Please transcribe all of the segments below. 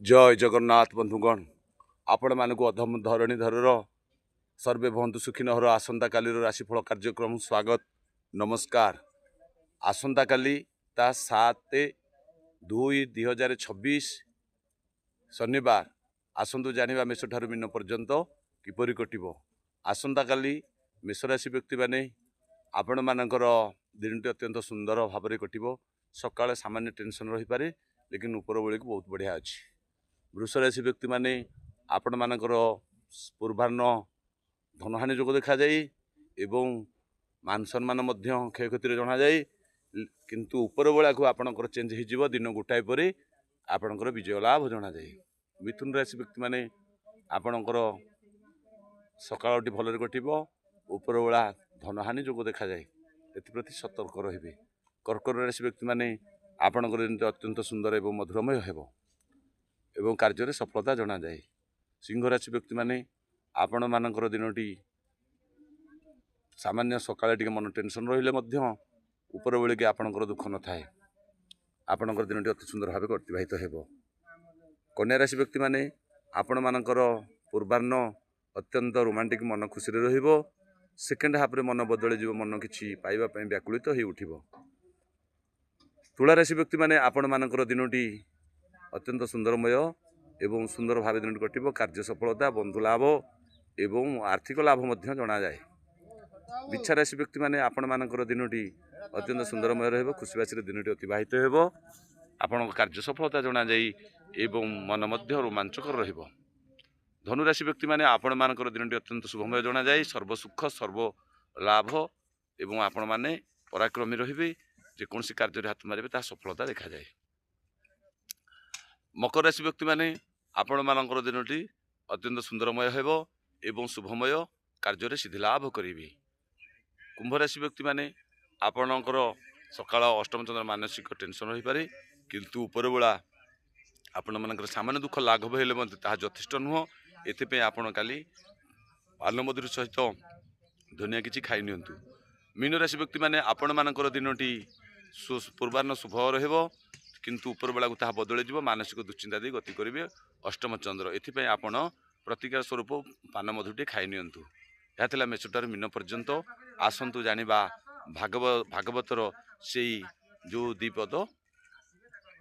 जय जगन्नाथ बंधुगण आपण मानक अधम धरणीधर सर्वे बंधु सुखी नहर आसंता कालीर राशिफल कार्यक्रम स्वागत नमस्कार। आसंता काली ता 7/2/2026 शनिवार आसंतु जानिबा मेष ठारू मीन पर्यंत किपरि कटिबो। आसंता काली मेष राशि व्यक्ति माने आपण मानकर दिनटी अत्यंत सुंदर भाव में कटिबो। सकाळे सामान्य टेंशन रही पारे लेकिन ऊपर बेले को बहुत बढ़िया अच्छी। वृष राशि व्यक्ति माने आपण मानकर पूर्वाह्न धनहानि जोग देखा जाए एवं मान सम्मान क्षयक्षति जना जाए किंतु ऊपर बेला को आपणकर चेंज हो दिन गोटाए पर आपणकर विजय लाभ जना जाए। मिथुन राशि व्यक्ति माने आपणकर सकाळटी भलरे कटिबो ऊपर बेला धनहानि जोग देखा जाए एप्रति सतर्क रहिबे। कर्कट राशि व्यक्ति माने आपणकर अत्यंत सुंदर एवं मधुरमय हेबो एवं कार्य सफलता जना जाए। सिंह राशि व्यक्ति माने आपण मानकर दिनटी सामान्य सकाळे टिके मन टेंशन रहिले मध्य ऊपर बेले के आपणकर दुख न थाए आपणकर दिनटी अति सुंदर भाव अतिबाहित हेबो। कन्या राशि व्यक्ति माने आपण मानकर पूर्वाह्न अत्यंत रोमांटिक मन खुशी रहिबो। सेकेंड हाफ रे मन बदले जीव मन किछि पाइबा पई व्याकुलित हो उठिबो। तुला राशि व्यक्ति माने आपण मानकर दिनटी अत्यंत सुंदरमय एवं सुंदर भाव दिन कटिबो। कार्य सफलता बंधु लाभ एवं आर्थिक लाभ मध्य जना जाए। बिच्छा राशि व्यक्ति माने आपण मानकर दिनटी अत्यंत सुंदरमय रहिबो। खुशीबासी दिनटी अतिबाहित हेबो। आपण कार्य सफलता जना जाए एवं मन मध्य रोमांचकर रहिबो। धनु राशि व्यक्ति माने आपण मानकर दिनटी अत्यंत शुभमय जना जाए। सर्व सुख सर्व लाभ एवं आपण माने पराक्रमी रहिबे। जेकोसी कार्य हाथ मारिबे ता सफलता देखा जाए। मकर राशि व्यक्ति माने आपण मानकर दिनटी अत्यंत सुंदरमय हेबो एवं शुभमय कार्य सिद्धि लाभ करिबे। कुंभ राशि व्यक्ति माने आपणकर सकाळ अष्टम चंद्र मानसिक टेंशन रही पारे किंतु ऊपर बेला आपण मानकर सामान्य दुख लाघव हेले मते ता यथेष्ट नुह। एथिपे आपण काली पानमधुरी सहित दुनिया किछि खाइ नियंतु। मीन राशि व्यक्ति माने आपण मानकर दिनटी पूर्वाह्न शुभ रहइबो किंतु ऊपर बेला को ताहा बदले जीव मानसिक दुश्चिंता दे गति करिवे। अष्टम चंद्र एथिपे आपण प्रतिकार स्वरूप पान मधुटी खाइ नियंतु। यह थिला मेषटार मीन पर्यंत। आसंतु जानिबा भागवतर से जो दीपद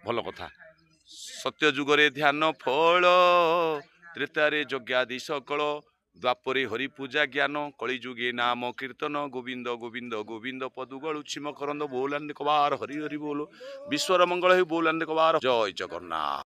भल कथा। सत्य जुगरे ध्यान फल त्रेतारे यज्ञादि सकल द्वापरे हरि पूजा ज्ञान कलि जुगे नाम कीर्तन गोविंद गोविंद गोविंद पदु गलुछि मकरंद बोलांदे कबार हरि हरि बोलो। विश्वर मंगल हे बोलांदे कबार। जय जगन्नाथ।